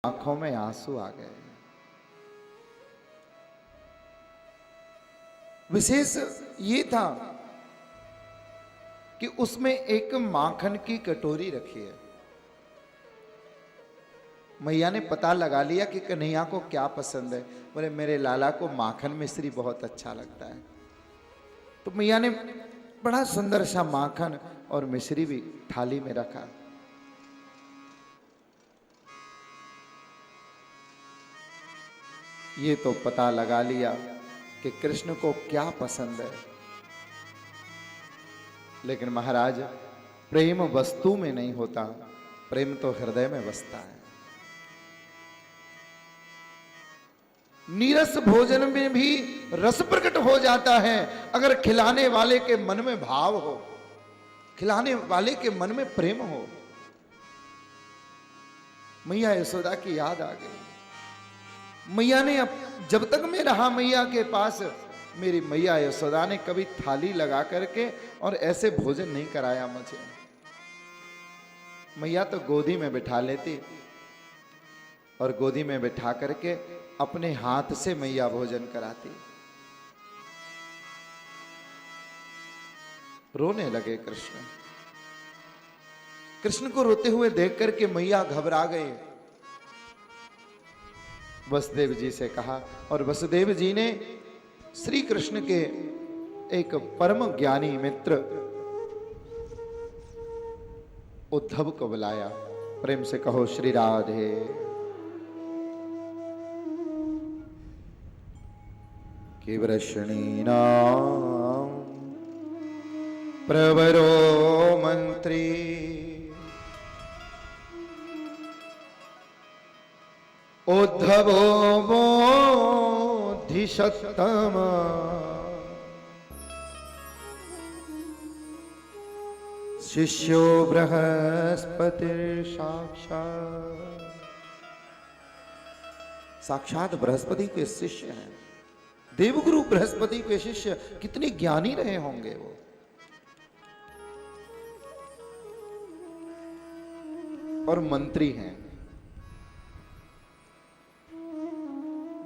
आंखों में आंसू आ गए। विशेष ये था कि उसमें एक माखन की कटोरी रखी है। मैया ने पता लगा लिया कि कन्हैया को क्या पसंद है। बोले मेरे लाला को माखन मिश्री बहुत अच्छा लगता है। तो मैया ने बड़ा सुंदर सा माखन और मिश्री भी थाली में रखा। ये तो पता लगा लिया कि कृष्ण को क्या पसंद है, लेकिन महाराज प्रेम वस्तु में नहीं होता, प्रेम तो हृदय में बसता है। नीरस भोजन में भी रस प्रकट हो जाता है अगर खिलाने वाले के मन में भाव हो, खिलाने वाले के मन में प्रेम हो। मैया यशोदा की याद आ गई। मैया ने जब तक मैं रहा मैया के पास, मेरी मैया यशोदा ने कभी थाली लगा करके और ऐसे भोजन नहीं कराया मुझे। मैया तो गोदी में बिठा लेती और गोदी में बिठा करके अपने हाथ से मैया भोजन कराती। रोने लगे कृष्ण। कृष्ण को रोते हुए देख करके मैया घबरा गए। वसुदेव जी से कहा और वसुदेव जी ने श्री कृष्ण के एक परम ज्ञानी मित्र उद्धव को बुलाया। प्रेम से कहो श्री राधे। कि वृषणीना प्रवरो मंत्री उद्धवो बोधिसत्तम शिष्यो बृहस्पति साक्षात बृहस्पति के शिष्य हैं। देवगुरु बृहस्पति के शिष्य कितने ज्ञानी रहे होंगे वो। और मंत्री हैं।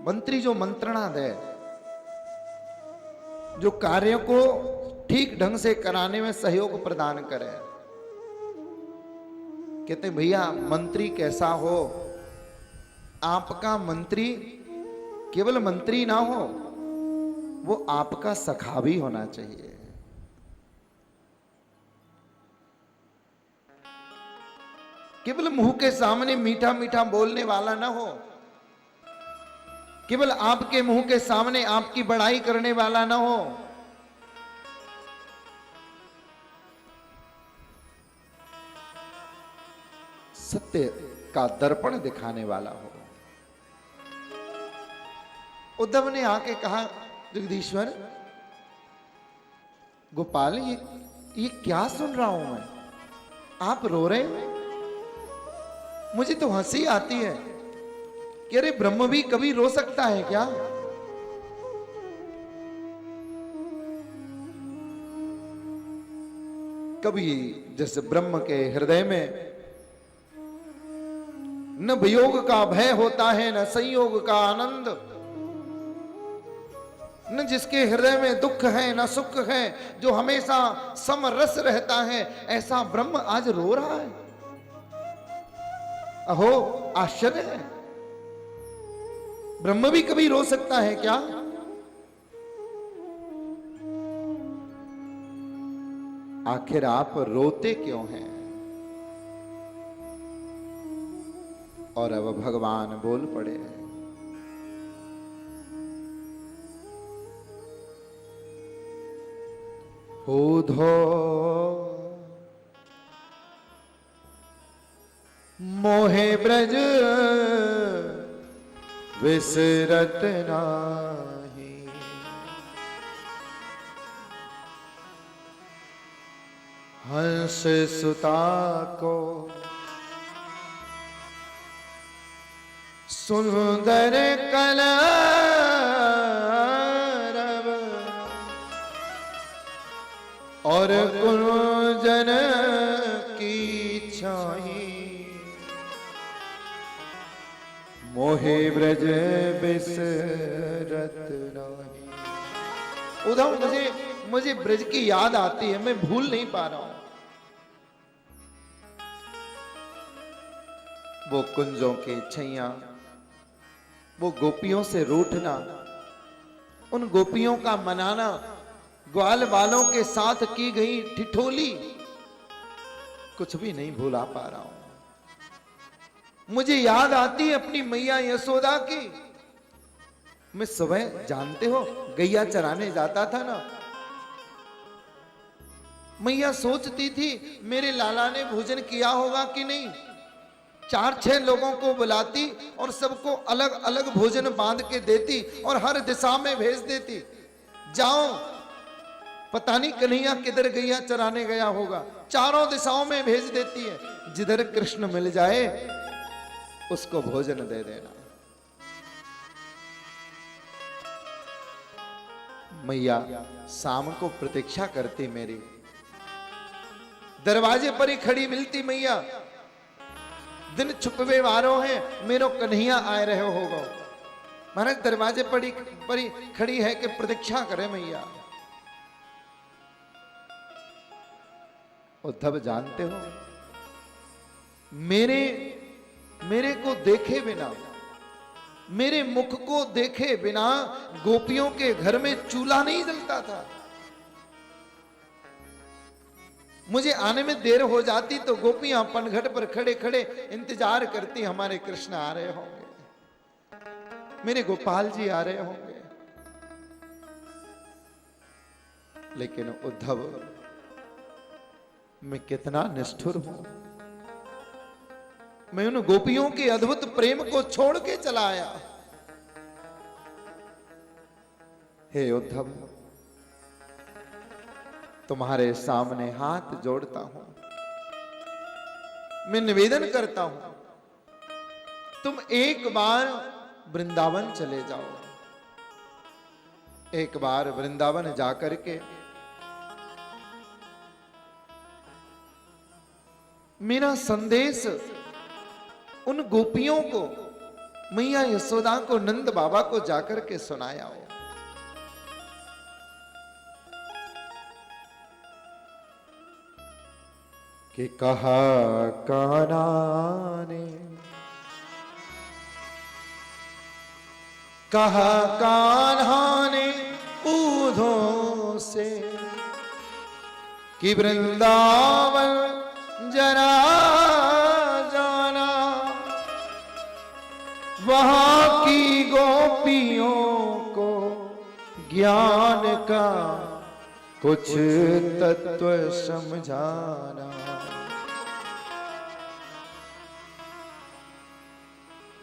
मंत्री जो मंत्रणा दे, जो कार्य को ठीक ढंग से कराने में सहयोग प्रदान करे। कहते भैया मंत्री कैसा हो, आपका मंत्री केवल मंत्री ना हो, वो आपका सखा भी होना चाहिए। केवल मुंह के सामने मीठा मीठा बोलने वाला ना हो, केवल आपके मुंह के सामने आपकी बड़ाई करने वाला ना हो, सत्य का दर्पण दिखाने वाला हो। उद्धव ने आके कहा जगदीश्वर गोपाल, ये क्या सुन रहा हूं मैं, आप रो रहे हो? मुझे तो हंसी आती है कि अरे ब्रह्म भी कभी रो सकता है क्या? कभी जैसे ब्रह्म के हृदय में न वियोग का भय होता है, न संयोग का आनंद, न जिसके हृदय में दुख है न सुख है, जो हमेशा समरस रहता है, ऐसा ब्रह्म आज रो रहा है। अहो आश्चर्य है, ब्रह्म भी कभी रो सकता है क्या? आखिर आप रोते क्यों हैं? और अब भगवान बोल पड़े। होधो मोहे ब्रज विसरत नाही, हंस सुता को सुंदर कलरव और कुंजन की छाई, मोहे ब्रज बिसरत नाही। उद्धव मुझे मुझे ब्रज की याद आती है, मैं भूल नहीं पा रहा हूं। वो कुंजों के छैया, वो गोपियों से रूठना, उन गोपियों का मनाना, ग्वाल वालों के साथ की गई ठिठोली, कुछ भी नहीं भुला पा रहा हूं। मुझे याद आती है अपनी मैया यशोदा की। मैं सुबह, जानते हो, गैया चराने जाता था ना, मैया सोचती थी मेरे लाला ने भोजन किया होगा कि नहीं। 4-6 लोगों को बुलाती और सबको अलग अलग भोजन बांध के देती और हर दिशा में भेज देती, जाओ, पता नहीं कन्हैया किधर गैया चराने गया होगा। चारों दिशाओं में भेज देती है, जिधर कृष्ण मिल जाए उसको भोजन दे देना। मैया शाम को प्रतीक्षा करती मेरी, दरवाजे पर ही खड़ी मिलती मैया। दिन छुपवे वारों हैं, मेरो कन्हैया आए रहे होगा। महाराज दरवाजे पर ही खड़ी है कि प्रतीक्षा करे मैया। उद्धव जानते हो, मेरे को देखे बिना, मेरे मुख को देखे बिना गोपियों के घर में चूल्हा नहीं जलता था। मुझे आने में देर हो जाती तो गोपियां पनघट पर खड़े खड़े इंतजार करती, हमारे कृष्ण आ रहे होंगे, मेरे गोपाल जी आ रहे होंगे। लेकिन उद्धव, मैं कितना निष्ठुर हूं। मैं उन गोपियों के अद्भुत प्रेम को छोड़ के चला आया। हे उद्धव, तुम्हारे सामने हाथ जोड़ता हूं, मैं निवेदन करता हूं, तुम एक बार वृंदावन चले जाओ। एक बार वृंदावन जाकर के मेरा संदेश उन गोपियों को, मैया यशोदा को, नंद बाबा को जाकर के सुनाया हो। कि कहा कान्हा ने, कहा कान्हा ने ऊधों से कि वृंदावन जरा जाना, वहां की गोपियों को ज्ञान का कुछ तत्व समझाना।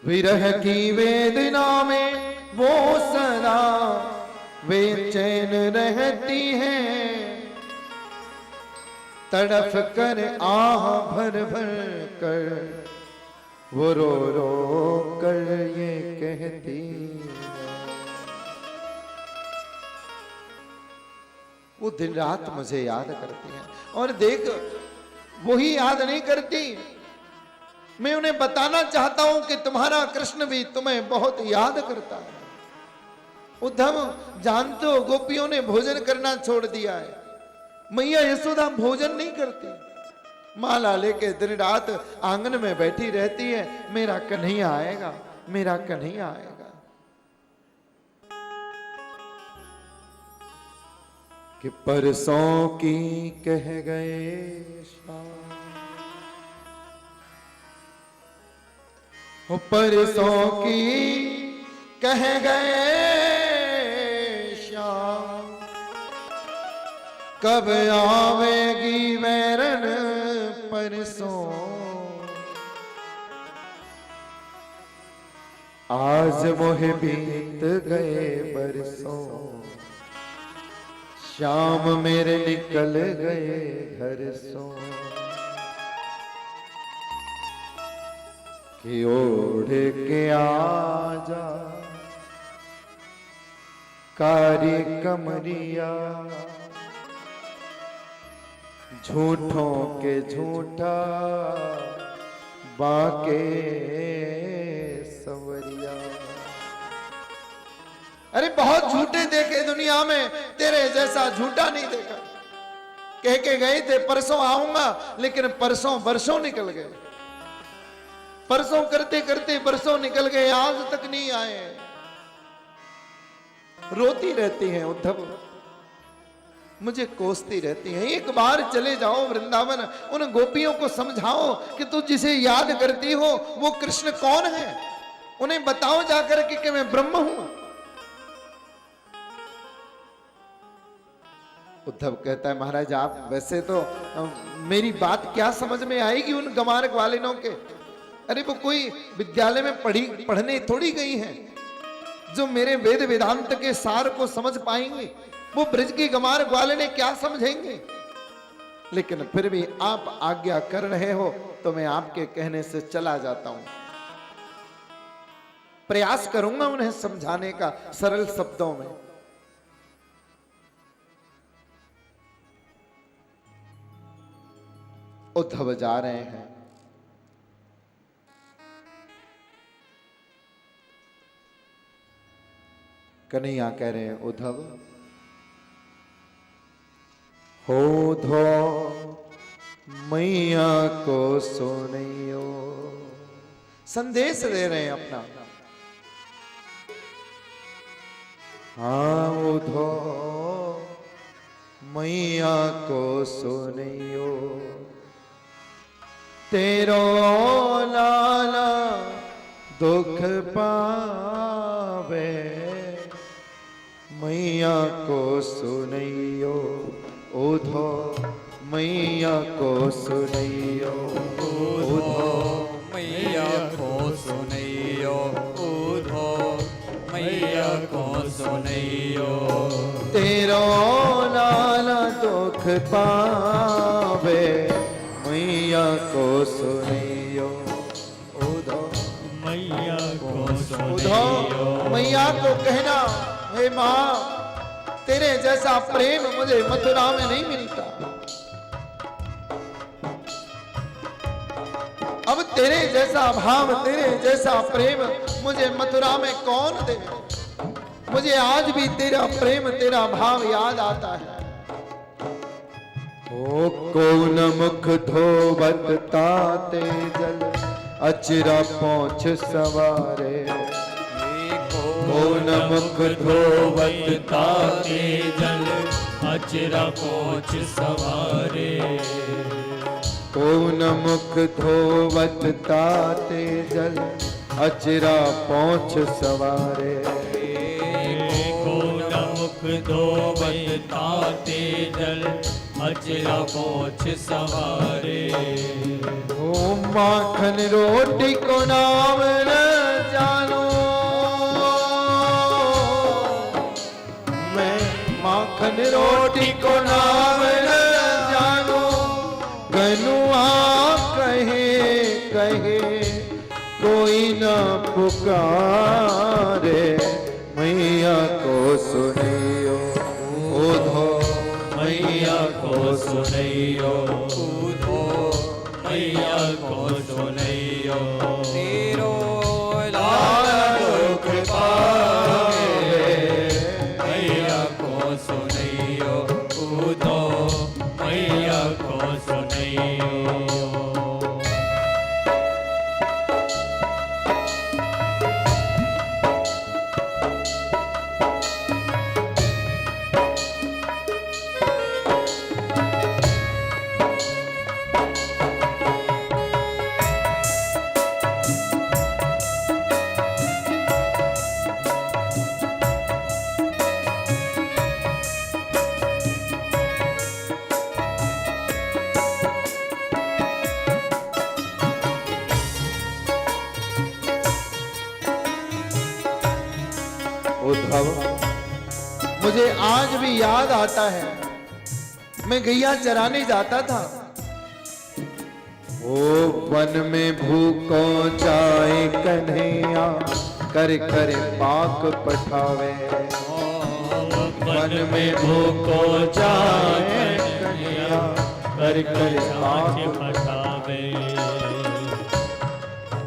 विरह की वेदना में वो सदा बेचैन रहती हैं, तड़फ कर आह भर भर कर वो रो रो कर ये कहती है। वो दिन रात मुझे याद करती हैं, और देख, वही याद नहीं करती, मैं उन्हें बताना चाहता हूं कि तुम्हारा कृष्ण भी तुम्हें बहुत याद करता है। उद्धव जानते हो, गोपियों ने भोजन करना छोड़ दिया है। मैया यशोदा भोजन नहीं करती, माला लेके दिन रात आंगन में बैठी रहती है, मेरा कन्हैया आएगा, मेरा कन्हैया आएगा। कि परसों की कह गए शाम, परसों की कह गए शाम, कब आवेगी वैरन परसों, आज मोहे बीत गए बरसों, शाम मेरे निकल गए घर सो। कि ओढ़ के आजा कारी कमरिया, झूठों के झूठा बाके सवरिया। बहुत झूठे देखे दुनिया में, तेरे जैसा झूठा नहीं देखा। कह के गए थे परसों आऊंगा, लेकिन परसों बरसों निकल गए। परसों करते करते बरसों निकल गए, आज तक नहीं आए। रोती रहती हैं उद्धव, मुझे कोसती रहती हैं। एक बार चले जाओ वृंदावन, उन गोपियों को समझाओ कि तू जिसे याद करती हो वो कृष्ण कौन है, उन्हें बताओ जाकर कि मैं ब्रह्म हूं। उद्धव कहता है महाराज आप वैसे तो मेरी बात क्या समझ में आएगी उन गंवार ग्वालिनों के। अरे वो कोई विद्यालय में पढ़ने थोड़ी गई हैं जो मेरे वेद वेदांत के सार को समझ पाएंगे। वो ब्रज की गंवार ग्वालिने क्या समझेंगे। लेकिन फिर भी आप आज्ञा कर रहे हो तो मैं आपके कहने से चला जाता हूं। प्रयास करूंगा उन्हें समझाने का सरल शब्दों में। उद्धव जा रहे हैं। कन्हैया कह रहे हैं उद्धव हो धो मैया को सुनियो। संदेश दे रहे हैं अपना। हाँ उधो मैया को सुनियो, तेरो लाला दुख पावे, मैया को सुनियो उधो मैया को सुनियो, उधो मैया को सुनियो, उधो मैया को सुनियो, तेरो लाला दुख पावे, मैया को सुनियो उधो मैया को सुनियो। उधो मैया को कहना हे माँ तेरे जैसा प्रेम मुझे मथुरा में नहीं मिलता। अब तेरे जैसा भाव, तेरे जैसा प्रेम मुझे मथुरा में कौन दे। मुझे आज भी तेरा प्रेम, तेरा भाव याद आता है। ओ कौन मुख धोवत ताते जल, अचरा पहुंच सवारे, कौन मुख धोवत ताते जल, अचरा पहुंच सवारे, कौन मुख धोवत ताते जल, अचरा पहुंच सवारे, कौन मुख धोवत ताते जल, अचरा पहुंच सवारे। ओ माखन रोटी को नाम न जानो, मैं माखन रोटी को नाम न जानो, गनुआ कहे कहे कोई न पुकारे, मैया को सुनियो उधो मैया को सुनियो, उधो मैया को सुनियो, तेरो लाला दुख पावे, मैया को सुनियो, उधो मैया को सुनियो। उद्धव मुझे आज भी याद आता है, मैं गैया चराने जाता था। ओ वन में भूखो जाए कन्हैया, कर कर पाक पठावे, वन में भूखो जाए कन्हैया, कर कर पाक पठावे।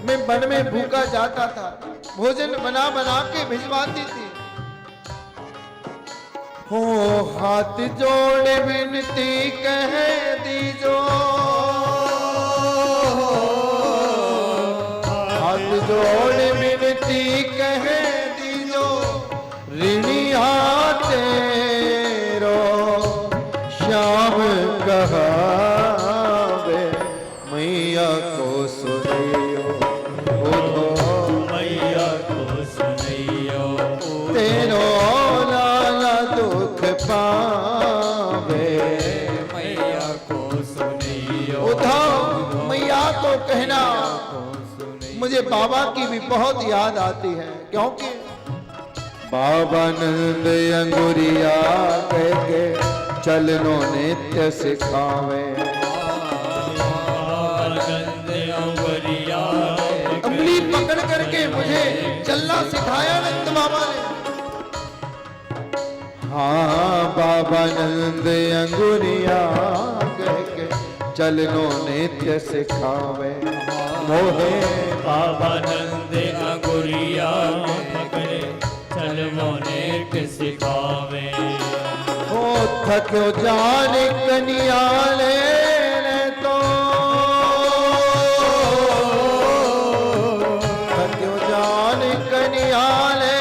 मैं वन में भूखा जाता था, भोजन बना बना के भिजवाती थी। हो हाथ जोड़ विनती कह दीजो, हाथ जोड़ विनती कह दीजो, ऋणिया तेरो श्याम कहावे, मैया को सुनियो उधो, मैया को सुनियो तेरो लाला दुख पावे, मैया को सुनियो उद्धव मैया को कहना मुझे बाबा की भी बहुत याद आती है, क्योंकि बाबा नंद अंगुरिया कह के चलनो नित्य सिखावे, अंगुली पकड़ करके मुझे चलना सिखाया नंद बाबा ने। हाँ बाबा नंद अंगुरिया कह के चलनो नित्य सिखावे, मोहे बाबा नंद अंगुरिया करे चलमो नेक सिखावे, हो थक्यो जान कनियाले ने तो, थक्यो जान कनियाले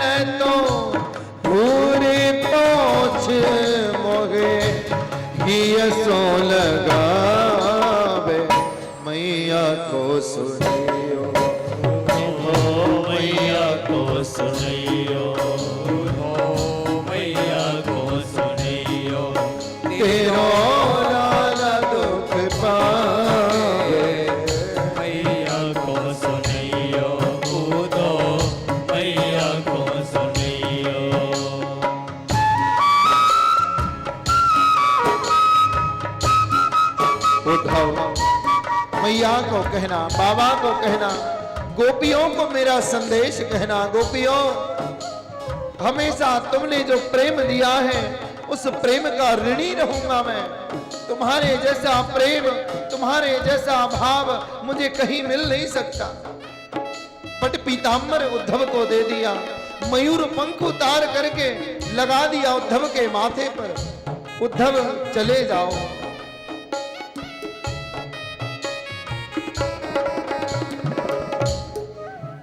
ने तो, पूरी पहुँच मोगे ही सो लगावे, मैया को सुनियो मैया को सुनियो मैया को सुनियो तेरो लाला दुख पावे, मैया को सुनियो कूदो मैया को सुनियो उद्धव मैया को कहना, बाबा को कहना, गोपियों को मेरा संदेश कहना, गोपियों हमेशा तुमने जो प्रेम दिया है उस प्रेम का ऋणी रहूंगा मैं, तुम्हारे जैसा प्रेम, तुम्हारे जैसा भाव मुझे कहीं मिल नहीं सकता। पट पीताम्बर उद्धव को दे दिया, मयूर पंख उतार करके लगा दिया उद्धव के माथे पर, उद्धव चले जाओ।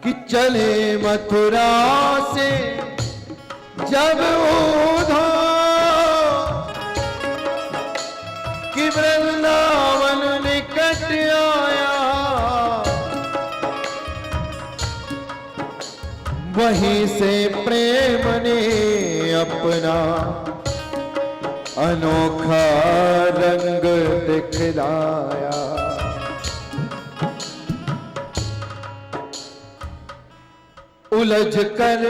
कि चले मथुरा से जब उधो, कि वृंदावन निकट आया, वहीं से प्रेम ने अपना अनोखा रंग दिखलाया। उलझ कर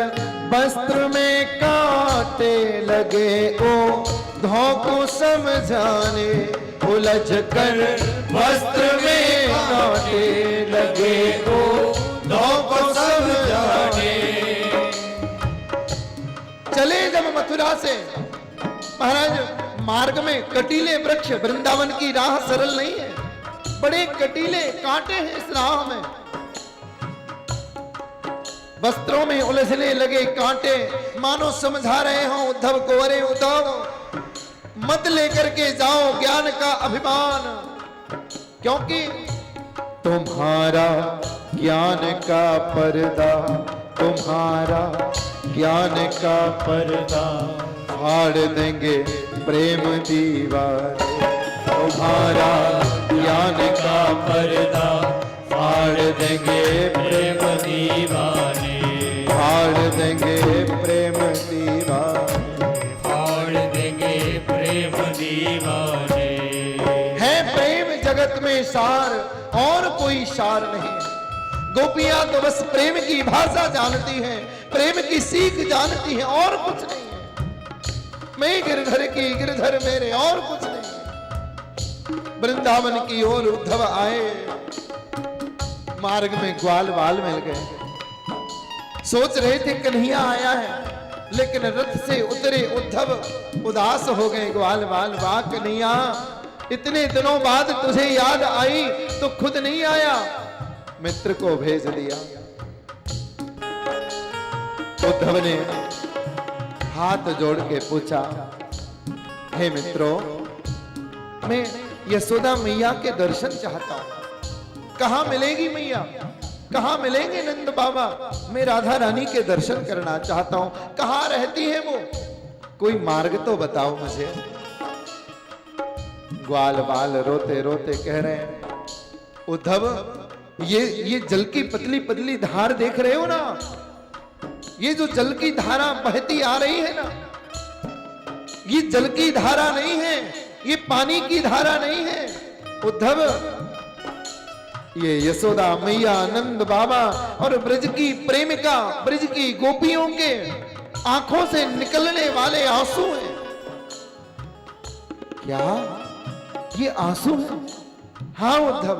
वस्त्र में कांटे लगे ओ धो को समझाने, उलझ कर वस्त्र में कांटे लगे ओ धो को समझाने। चले जब मथुरा से, महाराज मार्ग में कटीले वृक्ष, वृंदावन की राह सरल नहीं है, बड़े कटीले कांटे हैं इस राह में, वस्त्रों में उलझने लगे कांटे, मानो समझा रहे हो उद्धव को, अरे उद्धव मत लेकर के जाओ ज्ञान का अभिमान, क्योंकि तुम्हारा ज्ञान का पर्दा, तुम्हारा ज्ञान का पर्दा फाड़ देंगे प्रेम दीवाने, तुम्हारा ज्ञान का पर्दा फाड़ देंगे प्रेम दीवाने, फाड़ देंगे प्रेम दीवाने, फाड़ देंगे प्रेम दीवाने। है प्रेम जगत में सार और कोई सार नहीं। गोपियां तो बस प्रेम की भाषा जानती हैं, प्रेम की सीख जानती हैं, और कुछ नहीं है। मैं गिरधर की गिरधर मेरे, और कुछ नहीं है। वृंदावन की ओर उद्धव आए, मार्ग में ग्वाल बाल मिल गए, सोच रहे थे कन्हैया आया है, लेकिन रथ से उतरे उद्धव उदास हो गए। ग्वाल बाल, वाह कन्हैया, इतने दिनों बाद तुझे याद आई तो खुद नहीं आया, मित्र को भेज दिया। उद्धव ने हाथ जोड़ के पूछा, हे मित्रों, मैं यशोदा मैया के दर्शन चाहता हूं। कहां मिलेगी मैया, कहां मिलेंगे नंद बाबा? मैं राधा रानी के दर्शन करना चाहता हूं। कहां रहती है वो? कोई मार्ग तो बताओ मुझे। ग्वाल बाल रोते रोते कह रहे हैं, उद्धव, ये जल की पतली पतली धार देख रहे हो ना? ये जो जल की धारा बहती आ रही है ना, ये जल की धारा नहीं है, ये पानी की धारा नहीं है उद्धव। ये यशोदा मैया, नंद बाबा और ब्रज की प्रेमिका, ब्रज की गोपियों के आंखों से निकलने वाले आंसू हैं। क्या ये आंसू हैं? हाँ उद्धव,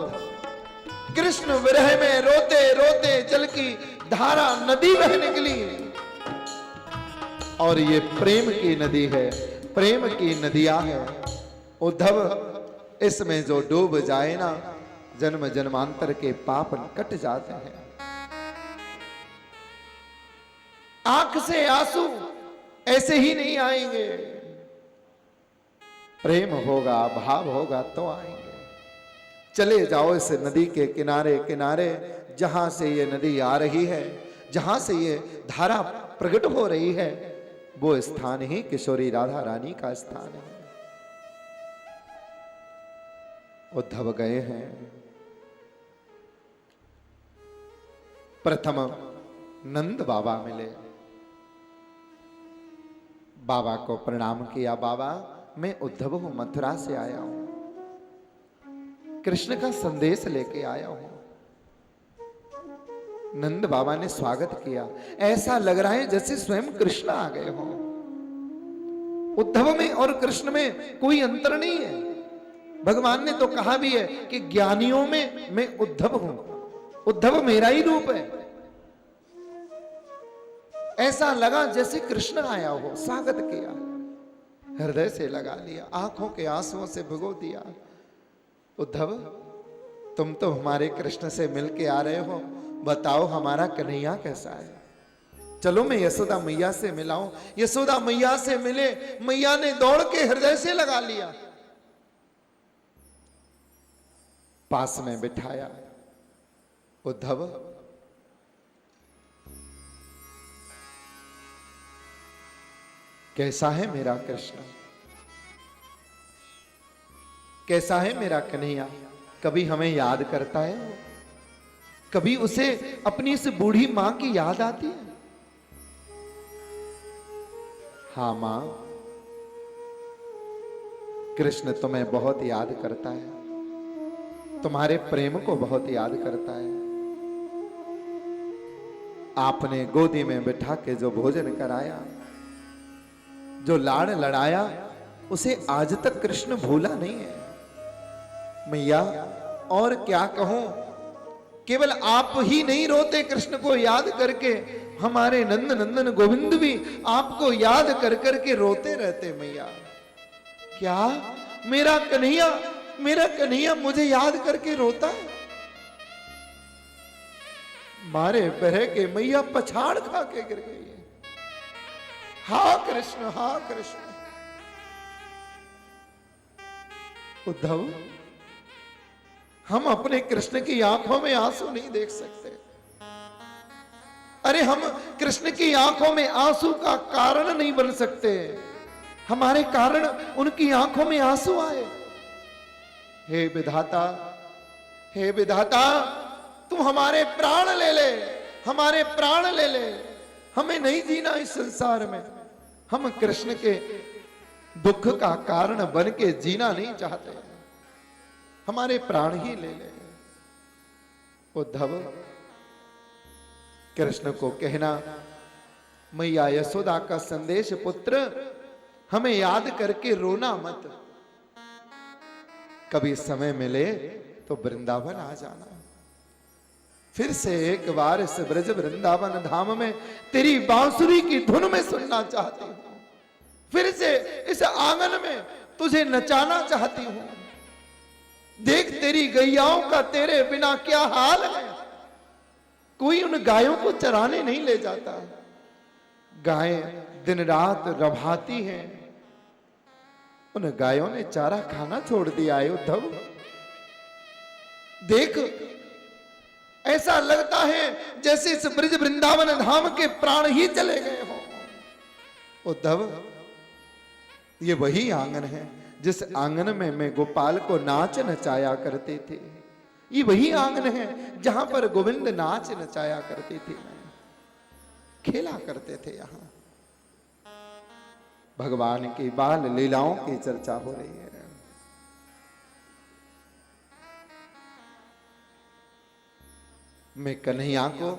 कृष्ण विरह में रोते रोते जल की धारा नदी बह निकली, और ये प्रेम की नदी है, प्रेम की नदियां है उद्धव। इसमें जो डूब जाए ना, जन्म जन्मांतर के पाप कट जाते हैं। आंख से आंसू ऐसे ही नहीं आएंगे, प्रेम होगा, भाव होगा तो आएंगे। चले जाओ इस नदी के किनारे किनारे, जहां से ये नदी आ रही है, जहां से ये धारा प्रकट हो रही है, वो स्थान ही किशोरी राधा रानी का स्थान है। उद्धव गए हैं। प्रथम नंद बाबा मिले, बाबा को प्रणाम किया। बाबा, मैं उद्धव हूं, मथुरा से आया हूं, कृष्ण का संदेश लेके आया हूं। नंद बाबा ने स्वागत किया, ऐसा लग रहा है जैसे स्वयं कृष्ण आ गए हों। उद्धव में और कृष्ण में कोई अंतर नहीं है। भगवान ने तो कहा भी है कि ज्ञानियों में मैं उद्धव हूं, उद्धव मेरा ही रूप है। ऐसा लगा जैसे कृष्ण आया हो। स्वागत किया, हृदय से लगा लिया, आंखों के आंसुओं से भिगो दिया। उद्धव, तुम तो हमारे कृष्ण से मिलके आ रहे हो, बताओ हमारा कन्हैया कैसा है? चलो मैं यशोदा मैया से मिलाऊं। यशोदा मैया से मिले, मैया ने दौड़ के हृदय से लगा लिया, पास में बिठाया। उद्धव, कैसा है मेरा कृष्ण, कैसा है मेरा कन्हैया? कभी हमें याद करता है? कभी उसे अपनी इस बूढ़ी मां की याद आती है? हाँ मां, कृष्ण तुम्हें बहुत याद करता है, तुम्हारे प्रेम को बहुत याद करता है। आपने गोदी में बिठा के जो भोजन कराया, जो लाड़ लड़ाया, उसे आज तक कृष्ण भूला नहीं है। मैया, और क्या कहूं, केवल आप ही नहीं रोते कृष्ण को याद करके, हमारे नंद नंदन गोविंद भी आपको याद कर करके रोते रहते। मैया, क्या मेरा कन्हैया मुझे याद करके रोता है? मारे बरह के मैया पछाड़ खा के गिर गई है। हा कृष्ण, हा कृष्ण। उद्धव, हम अपने कृष्ण की आंखों में आंसू नहीं देख सकते। अरे हम कृष्ण की आंखों में आंसू का कारण नहीं बन सकते, हमारे कारण उनकी आंखों में आंसू आए। हे विधाता, हे विधाता, तू हमारे प्राण ले ले, हमारे प्राण ले ले। हमें नहीं जीना इस संसार में, हम कृष्ण के दुख का कारण बन के जीना नहीं चाहते, हमारे प्राण ही ले ले। उद्धव, कृष्ण को कहना, मैया यशोदा का संदेश, पुत्र हमें याद करके रोना मत, कभी समय मिले तो वृंदावन आ जाना। फिर से एक बार इस ब्रज वृंदावन धाम में तेरी बांसुरी की धुन में सुनना चाहती हूं, फिर से इस आंगन में तुझे नचाना चाहती हूं। देख तेरी गैयाओं का तेरे बिना क्या हाल है, कोई उन गायों को चराने नहीं ले जाता। गाय दिन रात रभाती हैं, उन गायों ने चारा खाना छोड़ दिया है उद्धव। देख, ऐसा लगता है जैसे इस ब्रज वृंदावन धाम के प्राण ही चले गए हो। उद्धव, ये वही आंगन है जिस आंगन में मैं गोपाल को नाच नचाया करते थे। ये वही आंगन है जहां पर गोविंद नाच नचाया करते थे, खेला करते थे। यहां भगवान की बाल लीलाओं की चर्चा हो रही है। मैं कन्हैया को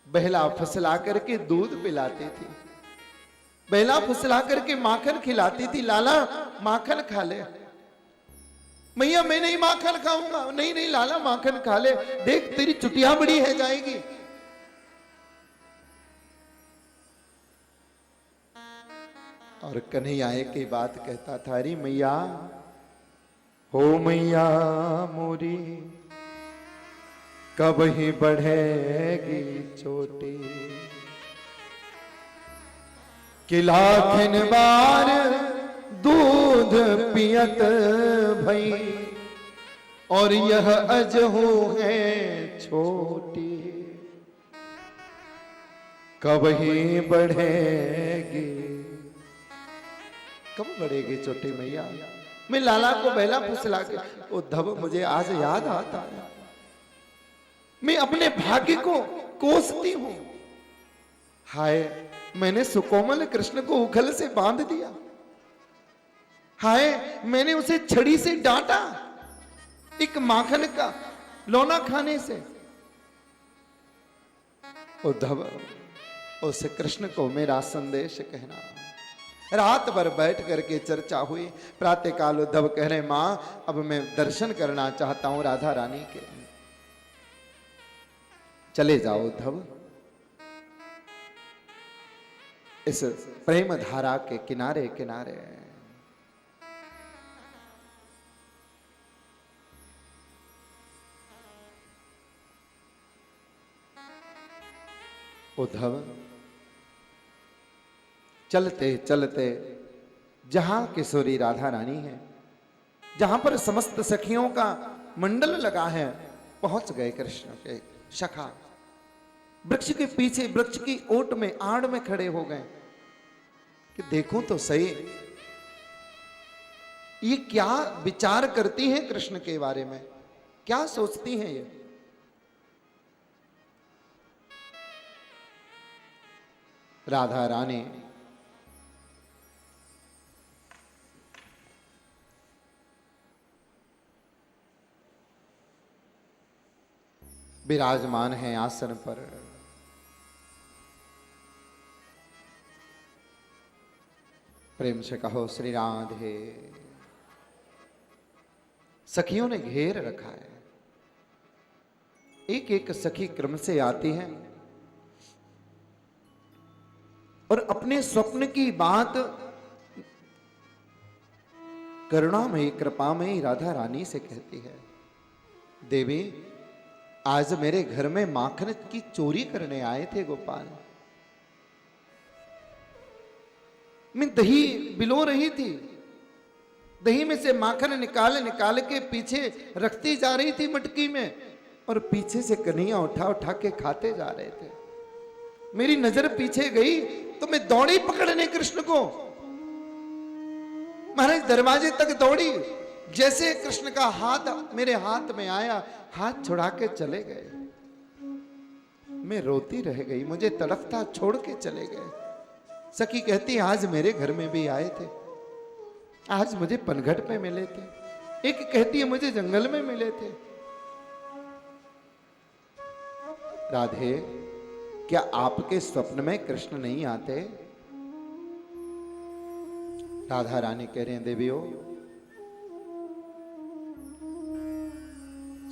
बहला फसला करके दूध पिलाती थी, बहला फसला करके माखन खिलाती थी। लाला माखन खा ले। मैया मैं नहीं माखन खाऊंगा। नहीं नहीं लाला माखन खा ले, देख तेरी चुटिया बड़ी है जाएगी। और कन्हैया की बात कहता था, अरे मैया हो मैया मोरी कब ही बढ़ेगी चोटी, कि लाखन बार दूध पियत भई और यह अजहू है छोटी, कब ही बढ़ेगी। कब बढ़ेगी छोटी मैया? मैं लाला को बहला फुसला के, उद्धव मुझे आज याद आता है, मैं अपने भाग्य को कोसती हूं। हाय, मैंने सुकोमल कृष्ण को उखल से बांध दिया। हाय, मैंने उसे छड़ी से डांटा एक माखन का लोना खाने से। उद्धव, उस कृष्ण को मेरा संदेश कहना। रात भर बैठ करके चर्चा हुई। प्रातः काल उद्धव कह रहे, मां अब मैं दर्शन करना चाहता हूं राधा रानी के। चले जाओ उद्धव, इस प्रेम धारा के किनारे किनारे। उद्धव चलते चलते जहां किशोरी राधा रानी है, जहां पर समस्त सखियों का मंडल लगा है, पहुंच गए कृष्ण के सखा। वृक्ष के पीछे, वृक्ष की ओट में, आड़ में खड़े हो गए कि देखूं तो सही ये क्या विचार करती हैं कृष्ण के बारे में, क्या सोचती हैं ये। राधा रानी विराजमान है आसन पर। प्रेम से कहो श्री राधे। सखियों ने घेर रखा है, एक एक सखी क्रम से आती है और अपने स्वप्न की बात करुणामयी कृपामयी राधा रानी से कहती है। देवी, आज मेरे घर में माखन की चोरी करने आए थे गोपाल। मैं दही बिलो रही थी, दही में से माखन निकाल निकाल के पीछे रखती जा रही थी मटकी में, और पीछे से कन्हैया उठा उठा के खाते जा रहे थे। मेरी नजर पीछे गई तो मैं दौड़ी पकड़ने कृष्ण को। महाराज दरवाजे तक दौड़ी, जैसे कृष्ण का हाथ मेरे हाथ में आया, हाथ छुड़ा के चले गए। मैं रोती रह गई, मुझे तड़पता छोड़ के चले गए। सखी कहती, आज मेरे घर में भी आए थे, आज मुझे पनघट पे मिले थे। एक कहती है मुझे जंगल में मिले थे। राधे, क्या आपके स्वप्न में कृष्ण नहीं आते? राधा रानी कह रहे हैं, देवियों,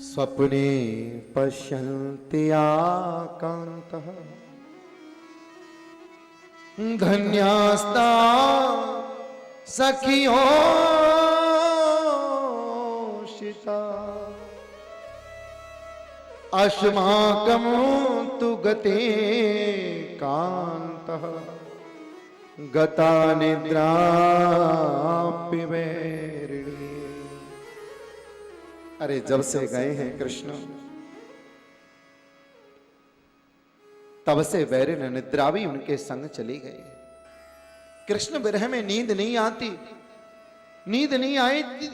स्वप्ने पश्यन्ति आकान्तः धन्यास्ता सखियों शिता। अस्माकं तु गते कान्तः गता निद्रापि वैरिणी। अरे जब से गए हैं कृष्ण तब से वैरिण निद्रा भी उनके संग चली गई। कृष्ण विरह में नींद नहीं आती, नींद नहीं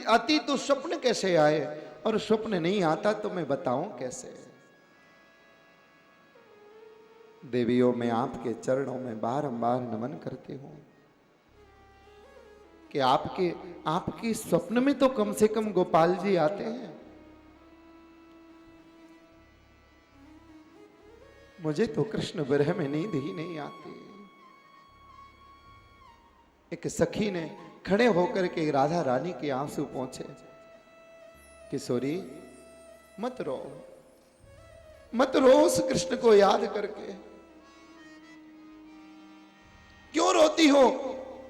आती तो स्वप्न कैसे आए, और स्वप्न नहीं आता तो मैं बताऊं कैसे। देवियों मैं आपके चरणों में बारंबार नमन करती हूं कि आपके स्वप्न में तो कम से कम गोपाल जी आते हैं। मुझे तो कृष्ण विरह में नींद ही नहीं आती। एक सखी ने खड़े होकर के राधा रानी के आंसू पहुंचे, किशोरी मत रो, मत रो उस कृष्ण को याद करके। क्यों रोती हो?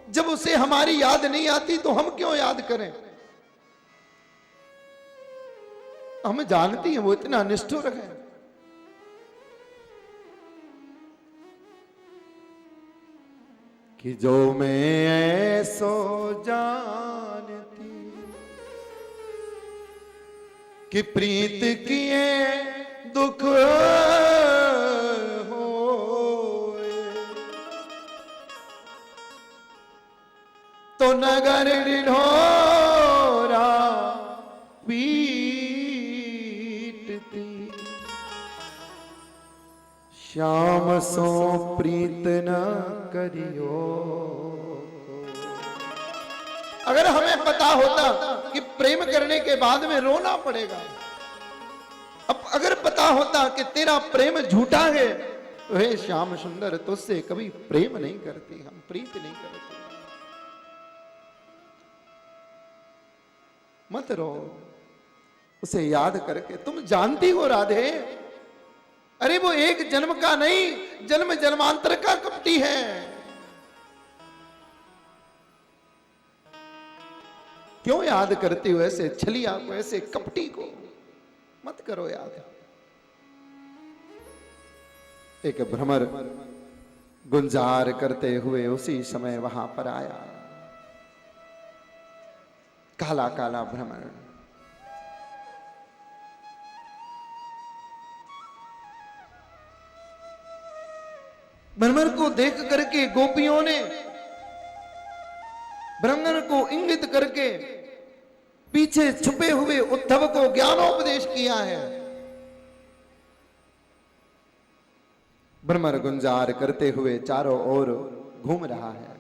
जब उसे हमारी याद नहीं आती तो हम क्यों याद करें? हम जानती हैं वो इतना निष्ठुर है। कि जो मैं ऐसो जानती कि प्रीत किए दुख होए, तो नगर ढिढोरा पीटती, श्याम सो प्रीत न करियो। अगर हमें पता होता कि प्रेम करने के बाद में रोना पड़ेगा, अब अगर पता होता कि तेरा प्रेम झूठा है, तो हे श्याम सुंदर तुझसे कभी प्रेम नहीं करती, हम प्रीत नहीं करते। मत रो, उसे याद करके। तुम जानती हो राधे, अरे वो एक जन्म का नहीं, जन्म जन्मांतर का कपटी है। क्यों याद करती हो ऐसे छलिया को, ऐसे कपटी को? मत करो याद। एक भ्रमर गुंजार करते हुए उसी समय वहां पर आया, काला काला भ्रमर। भ्रमर को देख करके गोपियों ने भ्रमर को इंगित करके पीछे छुपे हुए उद्धव को ज्ञानोपदेश किया है। भ्रमर गुंजार करते हुए चारों ओर घूम रहा है।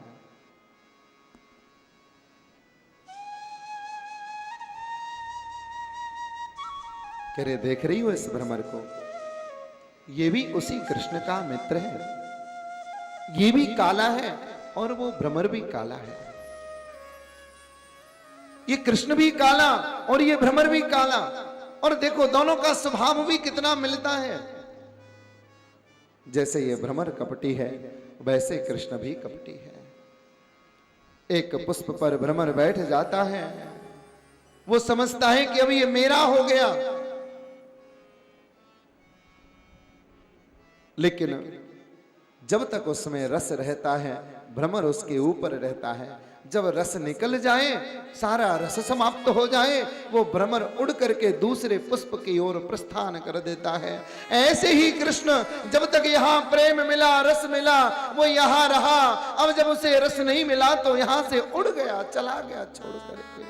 कह रहे देख रही हो इस भ्रमर को, ये भी उसी कृष्ण का मित्र है, ये भी काला है और वो भ्रमर भी काला है। ये कृष्ण भी काला और ये भ्रमर भी काला, और देखो दोनों का स्वभाव भी कितना मिलता है। जैसे ये भ्रमर कपटी है वैसे कृष्ण भी कपटी है। एक पुष्प पर भ्रमर बैठ जाता है, वो समझता है कि अब ये मेरा हो गया, लेकिन जब तक उसमें रस रहता है भ्रमर उसके ऊपर रहता है। जब रस निकल जाए, सारा रस समाप्त हो जाए, वो भ्रमर उड़ करके दूसरे पुष्प की ओर प्रस्थान कर देता है। ऐसे ही कृष्ण जब तक यहां प्रेम मिला, रस मिला, वो यहां रहा। अब जब उसे रस नहीं मिला तो यहां से उड़ गया, चला गया छोड़ करके।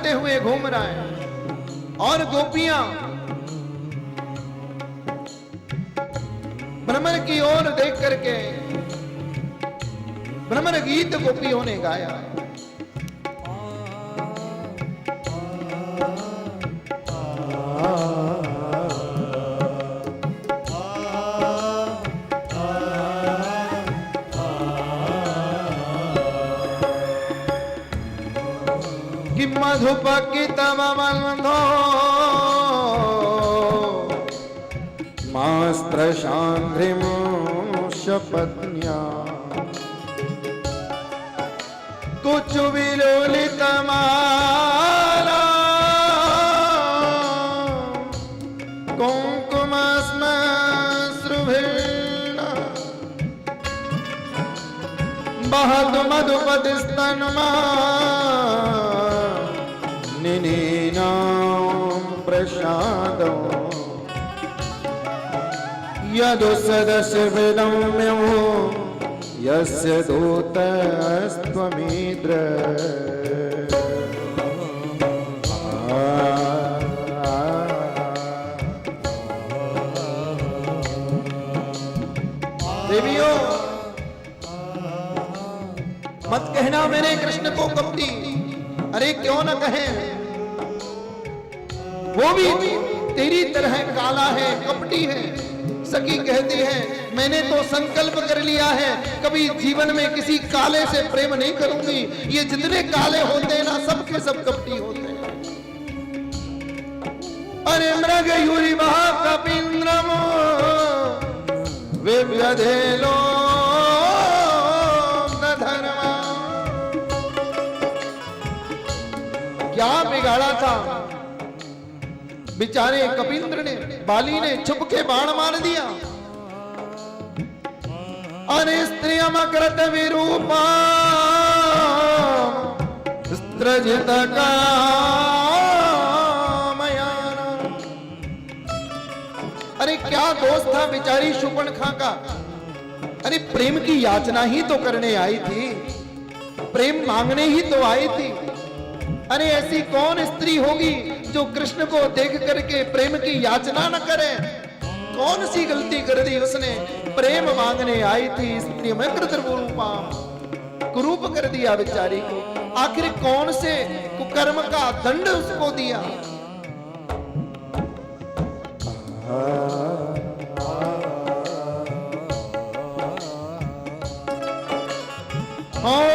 करते हुए घूम रहा है, और गोपियां भ्रमर की ओर देख करके भ्रमर गीत गोपियों ने गाया। कि मधुपकितम बंधो मास्त्र शांघ्रिम शपत्न्या कुछ विलोलित माला कुंकुमस्मश्रुभिर्न बहत मधुपतिस्तन्मा निनीनां प्रसादो यदुसदस्यविदम्यो यस्य दूतस्त्वमीद्र। देवियों, मत कहना मेरे कृष्ण को कपटी। अरे क्यों न कहें, वो भी तेरी तरह काला है, कपटी है। सखी कहती है मैंने तो संकल्प कर लिया है कभी जीवन में किसी काले से प्रेम नहीं करूंगी। ये जितने काले होते हैं ना, सबके सब कपटी होते हैं। अरे मृग यूरी वहा कपिंद्रम विव्यधेलो धर्मा। क्या बिगाड़ा था बेचारे कपिंद्र ने, बाली ने छुप के बाण मार दिया। अरे स्त्रियमकृत विरूपा स्त्रजित कामयाना। अरे क्या दोष था बेचारी शूर्पणखा का। अरे प्रेम की याचना ही तो करने आई थी, प्रेम मांगने ही तो आई थी। अरे ऐसी कौन स्त्री होगी जो कृष्ण को देख करके प्रेम की याचना न करे। कौन सी गलती कर दी उसने, प्रेम मांगने आई थी, स्त्री में कृतरूपा कुरूप कर दिया बेचारी को। आखिर कौन से कुकर्म का दंड उसको दिया।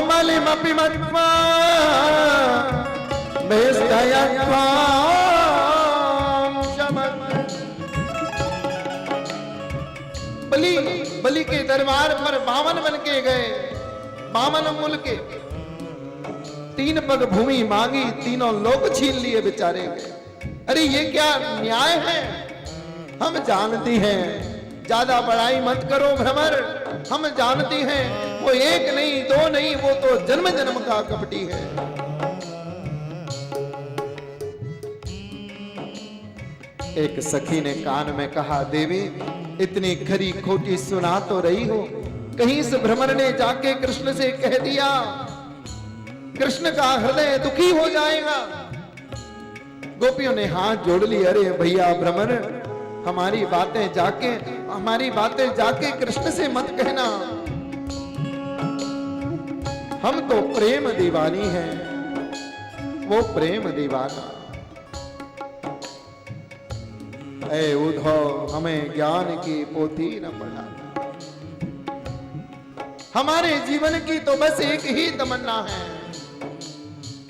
मलिमपि मत्वा बलि बलि के दरबार पर बामन बन के गए। बामन मूल के 3 पग भूमि मांगी, तीनों लोग छीन लिए बेचारे के। अरे ये क्या न्याय है। हम जानती हैं, ज्यादा बड़ाई मत करो भ्रमर। हम जानती हैं वो एक नहीं, 2 नहीं, वो तो जन्म जन्म का कपटी है। एक सखी ने कान में कहा, देवी इतनी खरी खोटी सुना तो रही हो, कहीं इस भ्रमर ने जाके कृष्ण से कह दिया, कृष्ण का हृदय दुखी हो जाएगा। गोपियों ने हाथ जोड़ ली। अरे भैया भ्रमर, हमारी बातें जाके कृष्ण से मत कहना। हम तो प्रेम दीवानी हैं, वो प्रेम दीवाना। ऐ उद्धव, हमें ज्ञान की पोथी न पढ़ाना। हमारे जीवन की तो बस एक ही तमन्ना है,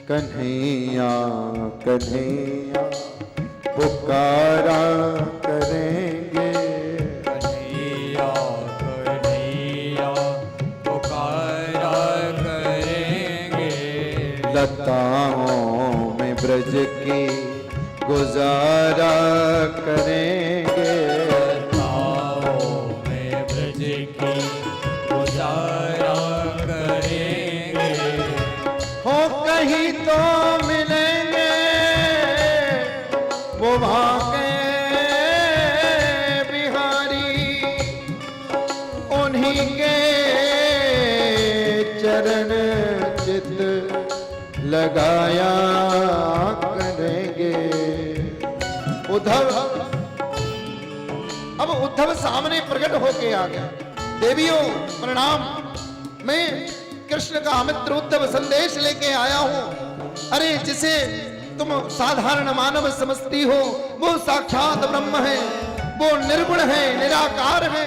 कन्हैया कन्हैया पुकारा करेंगे। कन्हैया कन्हैया पुकारा करेंगे। लताओं में ब्रज की गुजारा करेंगे। लताओं में ब्रज की गुजारा करेंगे। हो कहीं तो मिलेंगे वो भागे लगाया करेंगे। उद्धव, अब उद्धव सामने प्रकट होके आ गया। देवियों प्रणाम, मैं कृष्ण का मित्र उद्धव संदेश लेके आया हूं। अरे जिसे तुम साधारण मानव समझती हो वो साक्षात ब्रह्म है, वो निर्गुण है, निराकार है।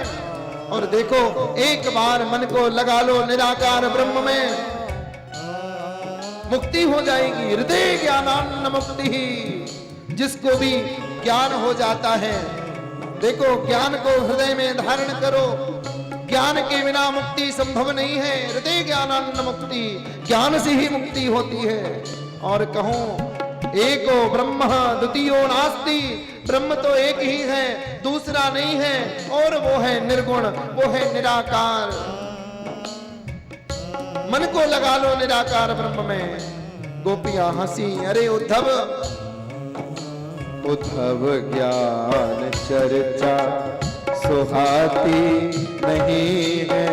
और देखो एक बार मन को लगा लो निराकार ब्रह्म में, मुक्ति हो जाएगी। हृदय ज्ञानान्न मुक्ति ही, जिसको भी ज्ञान हो जाता है। देखो ज्ञान को हृदय में धारण करो, ज्ञान के बिना मुक्ति संभव नहीं है। हृदय ज्ञानान्न मुक्ति, ज्ञान से ही मुक्ति होती है। और कहूं एको ब्रह्म द्वितीयो नास्ति, ब्रह्म तो एक ही है, दूसरा नहीं है, और वो है निर्गुण, वो है निराकार। मन को लगा लो निराकार ब्रह्म में। गोपियां हंसी, अरे उद्धव, उद्धव ज्ञान चर्चा सुहाती नहीं है।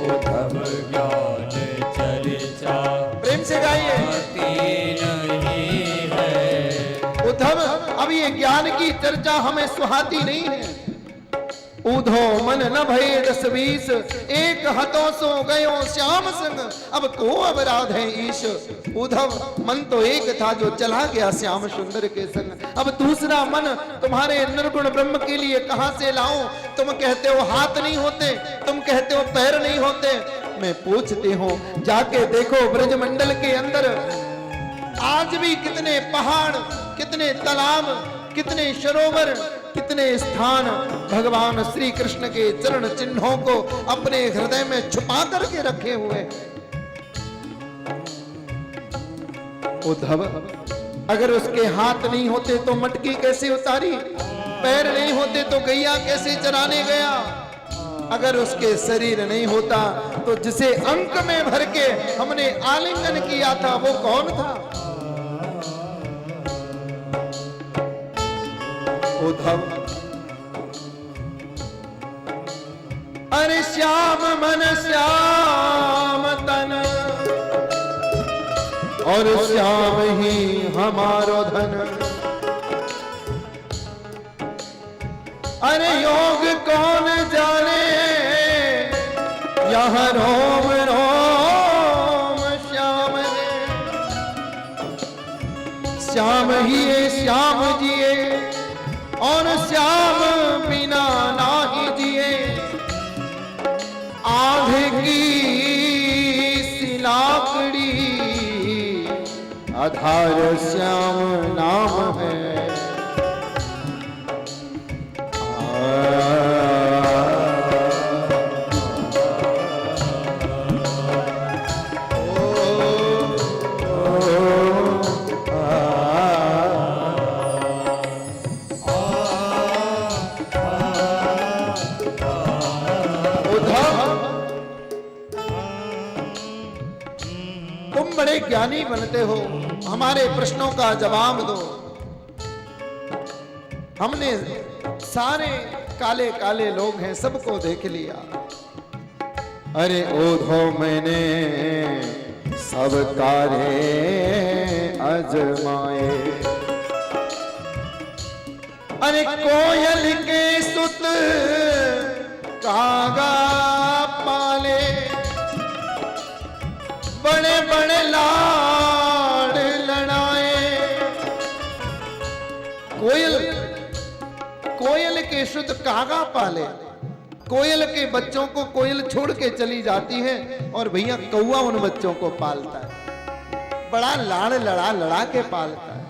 उद्धव ज्ञान चर्चा प्रेम से गाइए। नहीं है। उद्धव, अब ये ज्ञान की चर्चा हमें सुहाती नहीं है। ऊधो मन न भये 10-20, एक हथों सो गयो श्याम संग, अब को अपराध है ईश। उद्धव, मन तो एक था जो चला गया श्याम सुंदर के संग, अब दूसरा मन तुम्हारे निर्गुण ब्रह्म के लिए कहां से लाऊं? तुम कहते हो हाथ नहीं होते, तुम कहते हो पैर नहीं होते। मैं पूछती हूं, जाके देखो ब्रजमंडल के अंदर आज भी कितने पहाड़, कितने तालाब, कितने सरोवर, कितने स्थान भगवान श्री कृष्ण के चरण चिन्हों को अपने हृदय में छुपा करके रखे हुए। उद्धव, अगर उसके हाथ नहीं होते तो मटकी कैसे उतारी? पैर नहीं होते तो गैया कैसे चराने गया? अगर उसके शरीर नहीं होता तो जिसे अंक में भर के हमने आलिंगन किया था वो कौन था? उद्धव, अरे श्याम मन श्याम तन, और श्याम ही हमारो धन। अरे योग कौन जाने, यहाँ रोम रोम श्याम रे। श्याम ही है श्याम जिए, और श्याम बिना नाही जिए। आधे की सिलाकड़ी, आधार श्याम नाम है। ज्ञानी बनते हो, हमारे प्रश्नों का जवाब दो। हमने सारे काले काले लोग हैं, सबको देख लिया। अरे ओधो मैंने सब कारे अजमाए। अरे कोयल के सुत कागा पाले, बड़े बड़े लाड़ लड़ाए। कोयल के शुद्ध कागा पाले, कोयल के बच्चों को कोयल छोड़ के चली जाती है, और भैया कौवा उन बच्चों को पालता है, बड़ा लाड़ लड़ा के पालता है।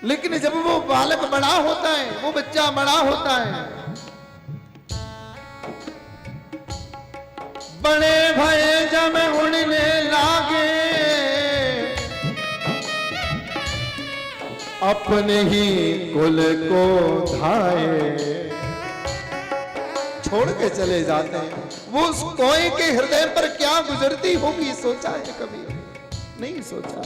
लेकिन जब वो बालक बड़ा होता है, वो बच्चा बड़ा होता है, बड़े भय जब उड़ने लागे, अपने ही कुल को धाए छोड़ के चले जाते हैं। वो उस कोए के हृदय पर क्या गुजरती होगी, सोचा है कभी? नहीं सोचा।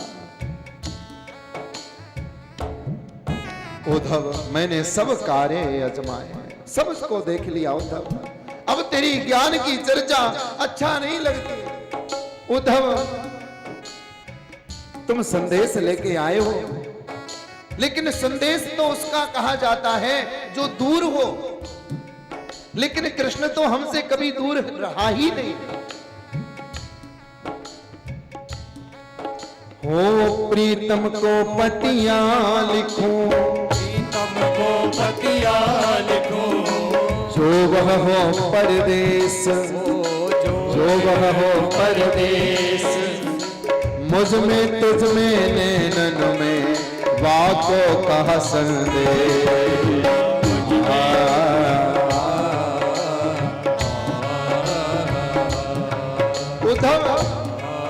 उद्धव, मैंने सब कार्य अजमाए, सबको देख लिया उद्धव। अब तेरी ज्ञान की चर्चा अच्छा नहीं लगती। उद्धव, तुम संदेश लेके आए हो, लेकिन संदेश तो उसका कहा जाता है जो दूर हो, लेकिन कृष्ण तो हमसे कभी दूर रहा ही नहीं। हो प्रीतम को पतिया लिखूं, प्रीतम को पतिया लिखूं, जो वह हो परदेश, जो वह हो परदेश, मुझ में तुझ में नैनन में वाको कहा संदेश। उद्धव,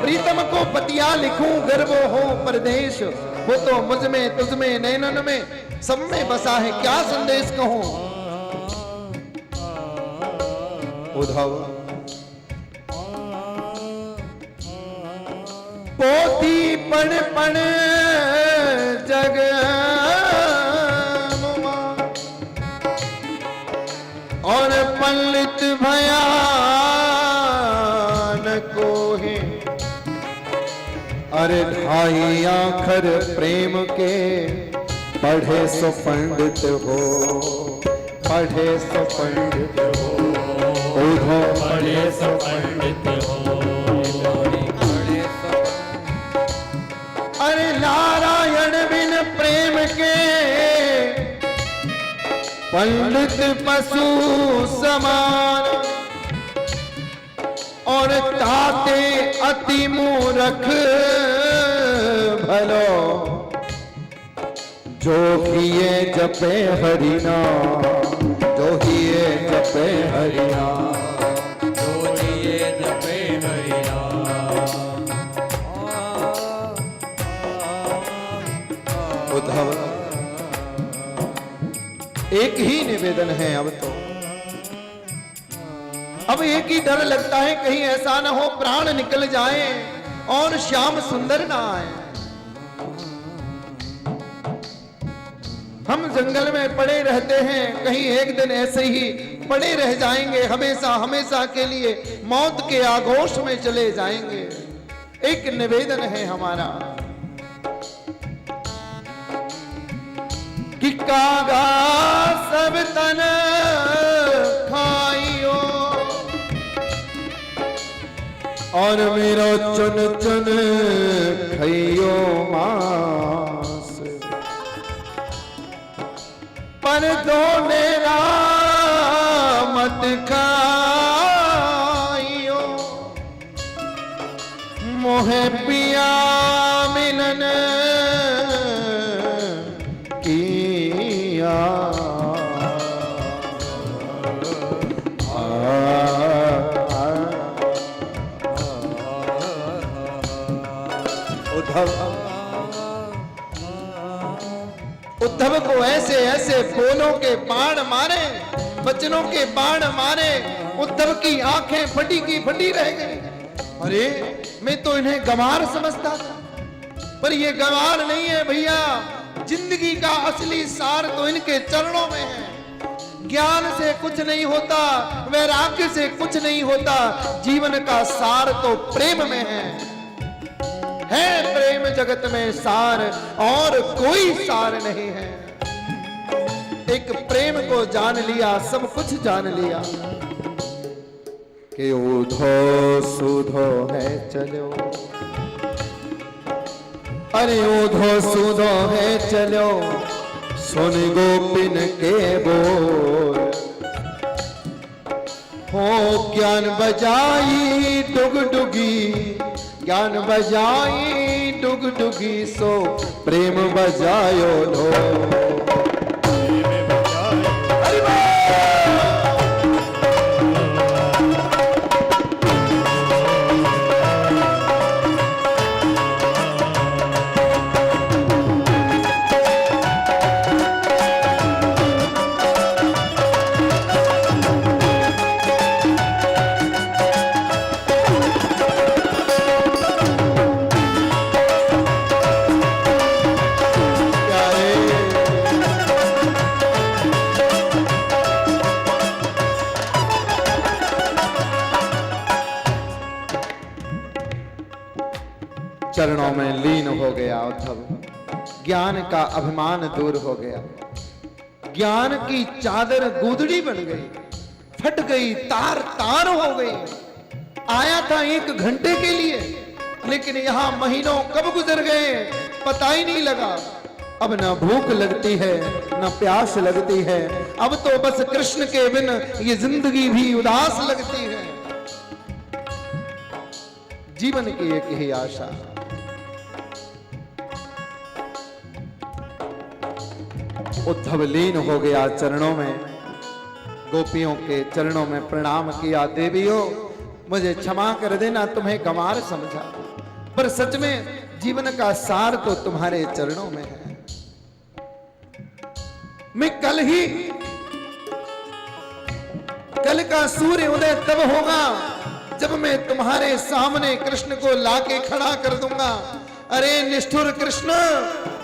प्रीतम को पतिया लिखूं, गर्व हो परदेश, वो तो मुझ में तुझ में नैनन में सब में बसा है, क्या संदेश कहूं। उद्धव, पोथी पढ़ पढ़ जग और पंडित भयान को है, अरे ढाई आखर प्रेम के पढ़े सो पंडित हो, पढ़े सो पंडित हो। उद्धव, पढ़े सो पंडित हो, अरे नारायण बिन प्रेम के पंडित पशु समान, और ताते अति मूर्ख भलो, जो किए जपे हरिना, जो किए जपे हरिना। जो जिए जपे हरिया। उद्धव, एक ही निवेदन है अब तो, अब एक ही डर लगता है कहीं ऐसा ना हो प्राण निकल जाए और श्याम सुंदर ना आए। हम जंगल में पड़े रहते हैं, कहीं एक दिन ऐसे ही पड़े रह जाएंगे, हमेशा हमेशा के लिए मौत के आगोश में चले जाएंगे। एक निवेदन है हमारा कि कागा सब तन खाइयो और मेरो चुन चुन खइयो मांस, पर दो मेरा मत खाइयो, मोहे पिया मिलन किया। उद्धव को ऐसे ऐसे बोलों के बाण मारे, वचनों के बाण मारे, उद्धव की आंखें फटी की फटी रह गई। अरे मैं तो इन्हें गंवार समझता था, पर ये गंवार नहीं है भैया, जिंदगी का असली सार तो इनके चरणों में है। ज्ञान से कुछ नहीं होता, वैराग्य से कुछ नहीं होता, जीवन का सार तो प्रेम में है प्रेम जगत में सार, और कोई सार नहीं है। एक प्रेम को जान लिया, सब कुछ जान लिया कि उधो सुधो है चलो, अरे उधो सुधो है चलो, सुन गोपिन के बोल, हो ज्ञान बजाई डुगडुगी, ज्ञान बजाई डुगडुगी, सो प्रेम बजायो ढोल। गया उद्धव, ज्ञान का अभिमान दूर हो गया, ज्ञान की चादर गूदड़ी बन गई, फट गई, तार तार हो गई। आया था 1 घंटे के लिए, लेकिन यहां महीनों कब गुजर गए पता ही नहीं लगा। अब ना भूख लगती है ना प्यास लगती है, अब तो बस कृष्ण के बिन ये जिंदगी भी उदास लगती है। जीवन की एक ही आशा, उद्धव लीन हो गया चरणों में, गोपियों के चरणों में प्रणाम किया। देवियों मुझे क्षमा कर देना, तुम्हें गंवार समझा, पर सच में जीवन का सार तो तुम्हारे चरणों में है। मैं कल का सूर्य उदय तब होगा जब मैं तुम्हारे सामने कृष्ण को लाके खड़ा कर दूंगा। अरे निष्ठुर कृष्ण,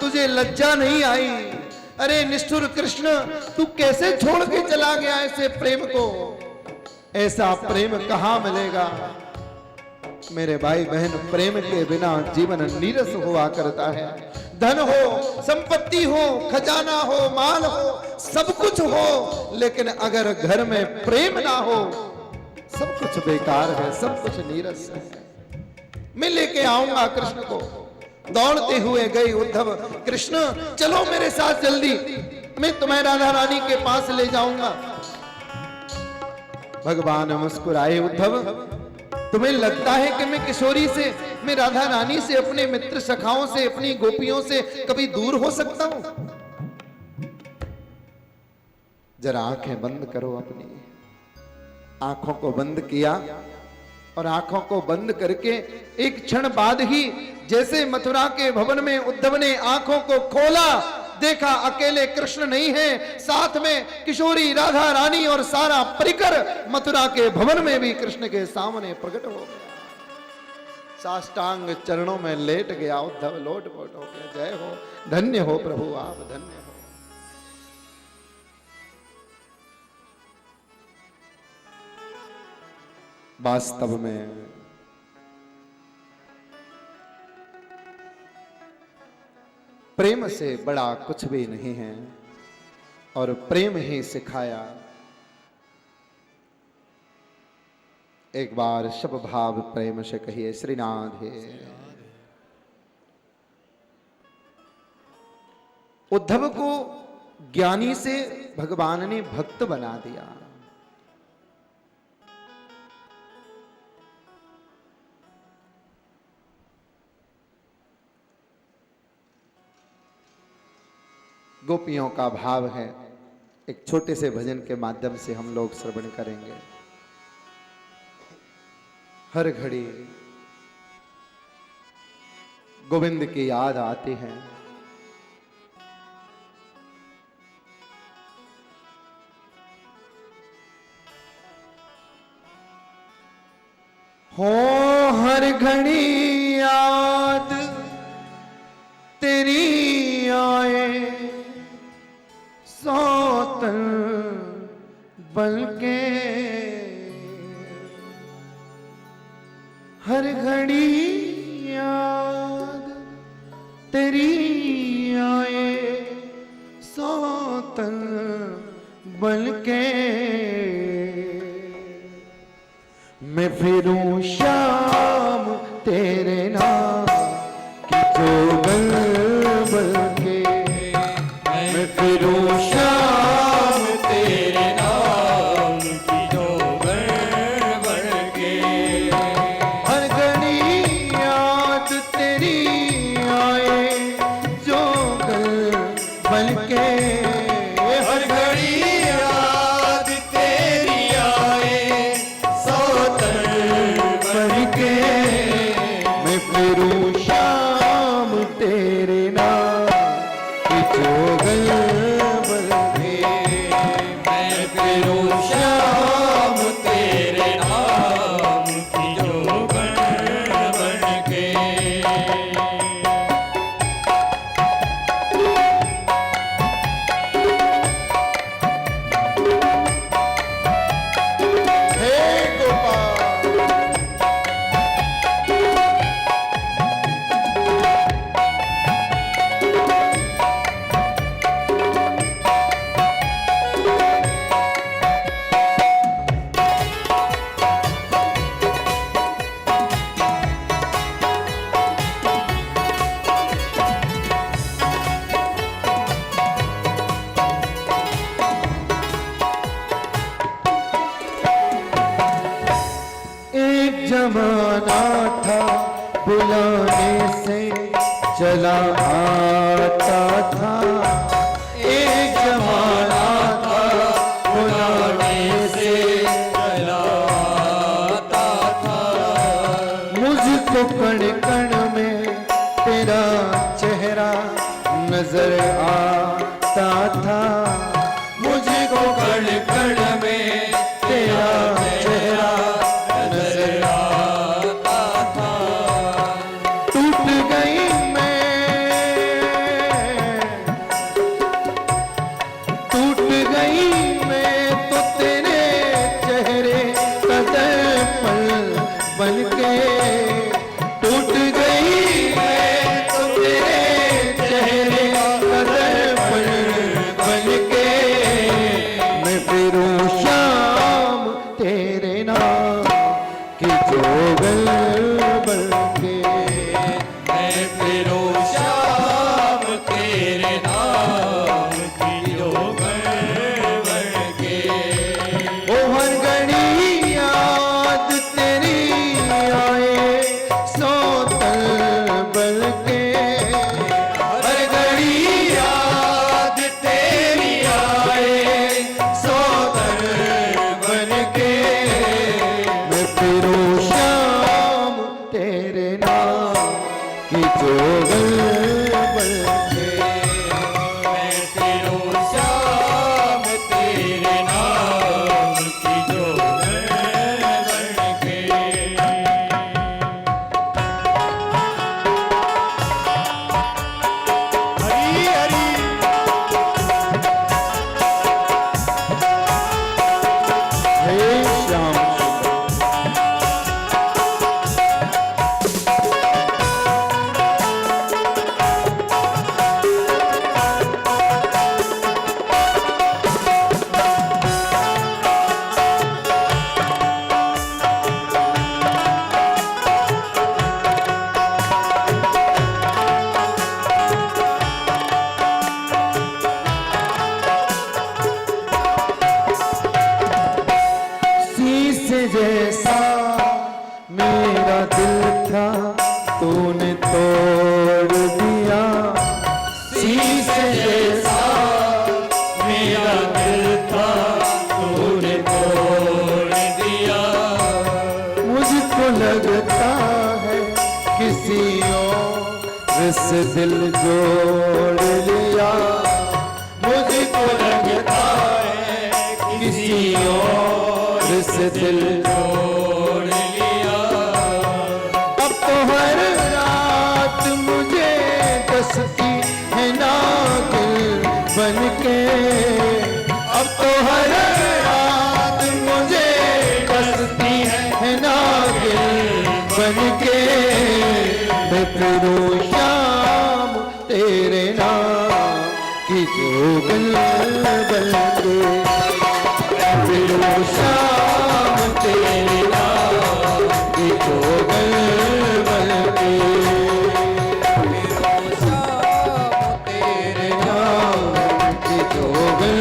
तुझे लज्जा नहीं आई? अरे निष्ठुर कृष्ण, तू कैसे छोड़ के चला गया ऐसे प्रेम को? ऐसा प्रेम कहां मिलेगा मेरे भाई बहन? प्रेम के बिना जीवन नीरस हुआ करता है। धन हो, संपत्ति हो, खजाना हो, माल हो, सब कुछ हो, लेकिन अगर घर में प्रेम ना हो सब कुछ बेकार है, सब कुछ नीरस है। मैं लेके आऊंगा कृष्ण को। दौड़ते हुए गई उद्धव, कृष्ण चलो मेरे साथ जल्दी, मैं तुम्हें राधा रानी के पास ले जाऊंगा। भगवान मुस्कुराए, उद्धव तुम्हें लगता है कि मैं किशोरी से, मैं राधा रानी से, अपने मित्र सखाओं से, अपनी गोपियों से कभी दूर हो सकता हूं? जरा आंखें बंद करो अपनी। आंखों को बंद किया और आंखों को बंद करके एक क्षण बाद ही जैसे मथुरा के भवन में उद्धव ने आंखों को खोला, देखा अकेले कृष्ण नहीं है, साथ में किशोरी, राधा रानी और सारा परिकर मथुरा के भवन में भी कृष्ण के सामने प्रकट हो गया। साष्टांग चरणों में लेट गया उद्धव, लोटपोट हो गया। जय हो, धन्य हो प्रभु, आप धन्य हो। वास्तव में प्रेम से बड़ा कुछ भी नहीं है, और प्रेम ही सिखाया। एक बार शब भाव प्रेम से कहिए श्री राधे। उद्धव को ज्ञानी से भगवान ने भक्त बना दिया। गोपियों का भाव है, एक छोटे से भजन के माध्यम से हम लोग श्रवण करेंगे। हर घड़ी गोविंद की याद आती है। हो हर घड़ी याद तेरी आए, सौतन बल्कि हर घड़ी याद तेरी आए, सौतन बल्कि मैं फिरूं शाम तेरे नाम की जोगल बल्कि, मैं फिरूं शाम तेरे नाम की जोगल बल्कि, हर घड़ी याद तेरी आए जोगल बल्कि, हर घड़ी याद तेरी आए सौतन बल्कि, मैं फिरूं शाम तेरे नाम की जोगल बल्कि, मैं फिरूं शाम तेरे नाम की जोगल बल्कि। बुलाने से चला आता था, एक जमाना था बुलाने से चला आता था। मुझको कण कण में तेरा चेहरा नजर आता था, मुझको कण कण में तेरा चेहरा नजर आता था। टूट गई मैं तो तेरे चेहरे का दर्पण बनके, टूट गई मैं तो तेरे चेहरे का दर्पण बनके, मैं फिरूं शाम तेरे नाम की जोगल बनके। मैं फिरूं शाम तेरे नाम की जोगल बनके। ओ हर घड़ी याद तेरी आए सोतल बनके, हर घड़ी याद तेरी आए सोतल बनके। मैं फिरूं शाम तेरे नाम की जोगल बनके। मैं फिरूं शाम तेरे नाम की जोगल बनके। हरी हरी हे श्याम सुंदर, शीश जैसा मेरा दिल था तूने तोड़ दिया, शीश जैसा मेरा दिल था तूने तोड़ दिया। मुझको लगता है किसी और से दिल जोड़ लिया, मुझको लगता है किसी और से दिल तोड़ लिया। अब तो हर रात मुझे कसती है नागिन बनके, अब तो हर रात मुझे कसती है नागिन बनके। मैं फिरूं शाम तेरे नाम की जोगल बनके, मैं फिरूं शाम तेरे नाम की जोगल बनके। तेरे नाम की जोगल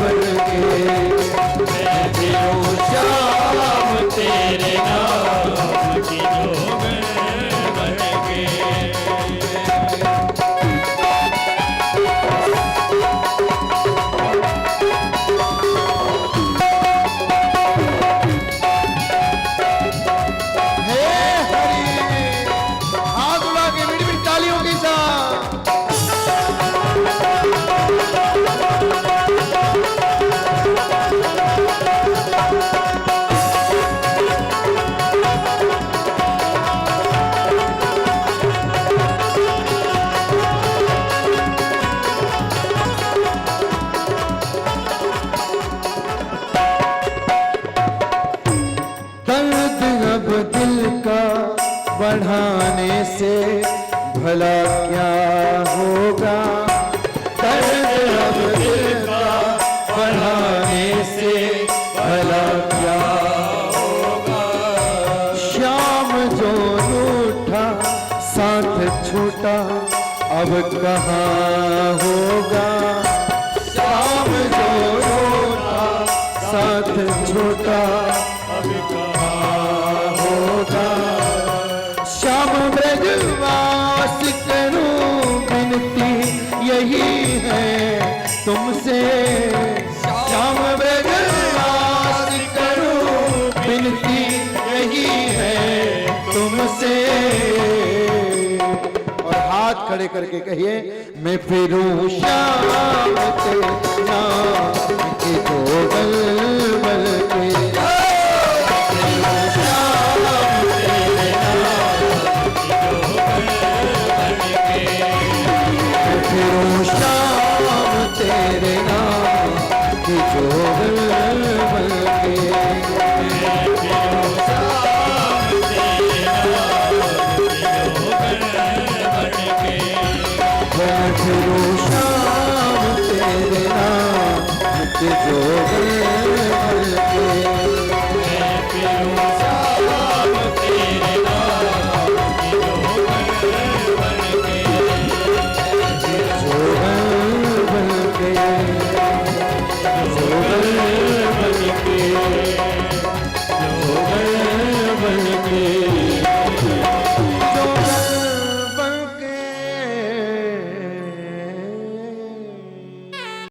बनके, मैं फिरूं शाम तेरे नाम की जोगल बनके। हे हरि हाथ उड़ा के मीठी मीठी तालियों के साथ। दर्द अब दिल का बढ़ाने से भला क्या होगा, दर्द अब दिल का बढ़ाने से भला क्या होगा। श्याम जो रूठा साथ छूटा अब कहाँ होगा, श्याम जो रूठा साथ छूटा अब कहाँ होगा। श्याम तुमसे श्याम ब्रजवास करूं, विनती यही है तुमसे। और हाथ खड़े करके कहिए, मैं फिरूं श्याम तेरे नाम के जोगल बल के। फिरूं श्याम तेरे नाम की जोगल बल के। मैं फिरूं श्याम तेरे नाम की जोगल